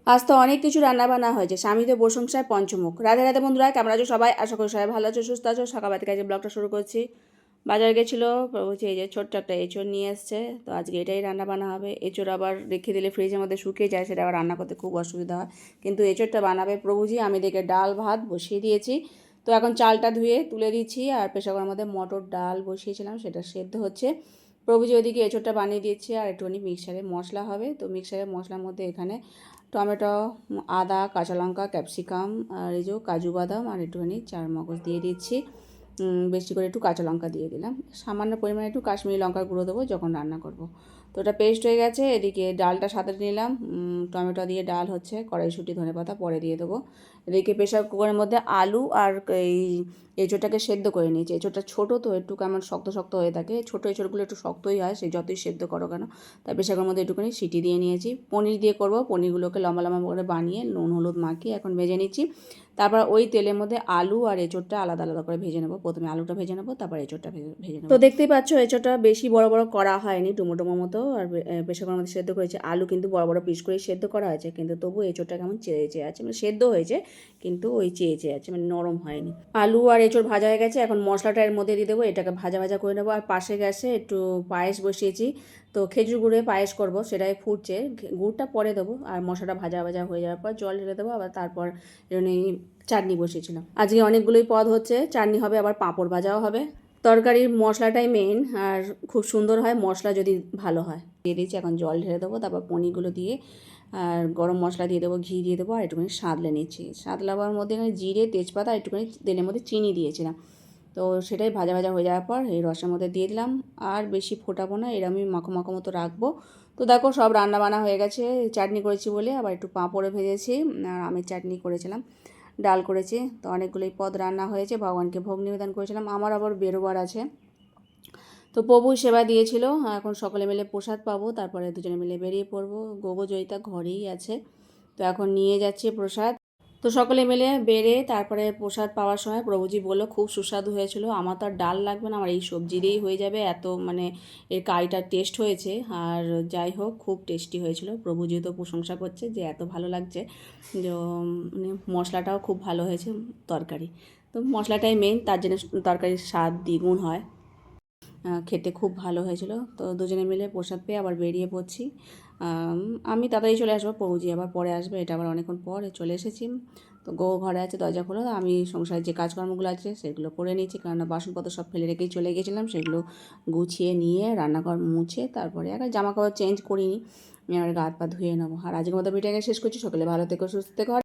আজ তো অনেক কিছু রান্নাবান্না হয়েছে, স্বামীদের প্রশংসায় পঞ্চমুখ। রাধে রাধে বন্ধুরা, কেমন আছো সবাই? আশা করি সবাই ভালো আছো, সুস্থ আছো। সকালবেলা থেকে আজকে ব্লগটা শুরু করছি। বাজারে গেছিলো, বলছি এই যে ছোট্ট একটা এঁচড় নিয়ে এসছে, তো আজকে এটাই রান্না বান্না হবে। এঁচড় আবার রেখে দিলে ফ্রিজের মধ্যে শুকিয়ে যায়, সেটা আবার রান্না করতে খুব অসুবিধা হয়। কিন্তু এঁচড়টা বানাবে প্রভুজি। আমি দেখে ডাল ভাত বসিয়ে দিয়েছি। তো এখন চালটা ধুয়ে তুলে দিচ্ছি, আর প্রেসার কুকারের মধ্যে মটর ডাল বসিয়েছিলাম, সেটা সেদ্ধ হচ্ছে। প্রভুজি ওইদিকে এঁচড়টা বানিয়ে দিয়েছি, আর একটুখানি মিক্সারে মশলা হবে। তো মিক্সারের মশলার মধ্যে এখানে টমেটো, আদা, কাঁচা লঙ্কা, ক্যাপসিকাম, আর এই যে কাজু বাদাম আর একটুখানি চারমগজ দিয়ে দিচ্ছি। বেশি করে একটু কাঁচা লঙ্কা দিয়ে দিলাম, সামান্য পরিমাণে একটু কাশ্মীরি লঙ্কার গুঁড়ো দেবো যখন রান্না করব। তো ওটা পেস্ট হয়ে গেছে। এদিকে ডালটা সাথে নিলাম, টমেটো দিয়ে ডাল হচ্ছে, কড়াইশুঁটি ধনেপাতা পরে দিয়ে দেবো। এদিকে প্রেশার কুকারের মধ্যে আলু আর এই এঁচোড়টাকে সেদ্ধ করে নিয়েছি। এঁচোড়টা ছোটো তো একটু কেমন শক্ত শক্ত হয়ে থাকে, ছোটো এঁচোড়গুলো একটু শক্তই হয়, সে যতই সেদ্ধ করো কেন। তাই প্রেশার কুকারের মধ্যে একটুখানি সিটি দিয়ে নিয়েছি। পনির দিয়ে করবো, পনিরগুলোকে লম্বা লম্বা করে বানিয়ে নুন হলুদ মাখিয়ে এখন ভেজে নিচ্ছি। তারপর ওই তেলের মধ্যে আলু আর এঁচোড়টা আলাদা আলাদা করে ভেজে নেবো। প্রথমে আলুটা ভেজে নেবো, তারপর এঁচোড়টা ভেজে নেবো। তো দেখতেই পাচ্ছ এঁচোড়টা বেশি বড় বড় করা হয়নি, ডুমো মতো। আর প্রেসার কুকারের মধ্যে সেদ্ধ করেছি। আলু কিন্তু বড় বড় পিস করে সেদ্ধ করা হয়েছে, কিন্তু তবু এঁচোড়টা কেমন চেয়ে চেয়ে আছে, মানে সেদ্ধ হয়েছে কিন্তু ওই চেয়ে চেয়ে আছে, মানে নরম হয়নি। আলু আর এঁচোড় ভাজা হয়ে গেছে, এখন মশলাটা এর মধ্যে দিয়ে দেবো। এটাকে ভাজা ভাজা করে নেবো। আর পাশে গ্যাসে একটু পায়েস বসিয়েছি। তো খেজুর গুড়ে পায়েস করবো, সেটাই ফুটছে। গুড়টা পরে দেবো, আর মশলাটা ভাজা ভাজা হয়ে যাওয়ার পর জল ঢেলে দেবো। আবার তারপর এমনি চাটনি বসিয়েছিলাম। আজকে অনেকগুলোই পদ হচ্ছে, চাটনি হবে, আবার পাঁপড় ভাজাও হবে। তরকারির মশলাটাই মেন, আর খুব সুন্দর হয় মশলা যদি ভালো হয়। দিয়ে দিচ্ছি, এখন জল ঢেলে দেবো। তারপর পনিরগুলো দিয়ে আর গরম মশলা দিয়ে দেবো, ঘি দিয়ে দেবো, আর একটুখানি সাঁতলে নিচ্ছি। সাঁতলাবার মধ্যে এখানে জিরে, তেজপাতা আর একটুখানি তেলের মধ্যে চিনি দিয়েছিলাম। তো সেটাই ভাজা ভাজা হয়ে যাওয়ার পর এই রসের মধ্যে দিয়ে দিলাম। আর বেশি ফোটাবো না, এরমই মাখো মাখো মতো রাখবো। তো দেখো সব রান্না বান্না হয়ে গেছে। চাটনি করেছি বলে আবার একটু পাঁপড়ে ভেজেছি, আর আমের চাটনি করেছিলাম, ডাল করেছি। তো অনেকগুলোই পদ রান্না হয়েছে, ভগবানকে ভোগ নিবেদন করেছিলাম। আমার আবার বেরোবার আছে, তো প্রভু সেবা দিয়েছিল। এখন সকলে মিলে প্রসাদ পাবো, তারপরে দুজনে মিলে বেরিয়ে পড়বো। গোবজয়িতা ঘরেই আছে, তো এখন নিয়ে যাচ্ছে প্রসাদ। তো সকলে মিলে বেড়ে তারপরে প্রসাদ পাওয়ার সময় প্রভুজি বললো খুব সুস্বাদু হয়েছিল। আমার তো আর ডাল লাগবে না, আমার এই সবজি দিয়েই হয়ে যাবে, এত মানে এর কারিটার টেস্ট হয়েছে। আর যাই হোক খুব টেস্টি হয়েছিল। প্রভুজি তো প্রশংসা করছে যে এত ভালো লাগছে, যে মানে মশলাটাও খুব ভালো হয়েছে তরকারি। তো মশলাটাই মেন, তার জন্য তরকারির স্বাদ দ্বিগুণ হয়। খেতে খুব ভালো হয়েছিল। তো দুজনে মিলে প্রসাদ পেয়ে আবার বেরিয়ে পড়ছি। আমি তাড়াতাড়ি চলে আসবো, পৌঁছি আবার পরে আসবে, এটা আবার অনেকক্ষণ পরে চলে এসেছি। তো ঘরে আছে, দরজা খোলো। আমি সংসারের যে কাজকর্মগুলো আছে সেগুলো করে নিচ্ছি, কেননা বাসনপত্র সব ফেলে রেখেই চলে গেছিলাম। সেগুলো গুছিয়ে নিয়ে রান্নাঘর মুছে তারপরে আগে জামা কাপড় চেঞ্জ করিনি, আমি আবার গা হাত পা ধুয়ে নেবো। আর আজকের মতো ভিডিওটা শেষ করছি। সকলে ভালো থেকো, সুস্থ থেকো।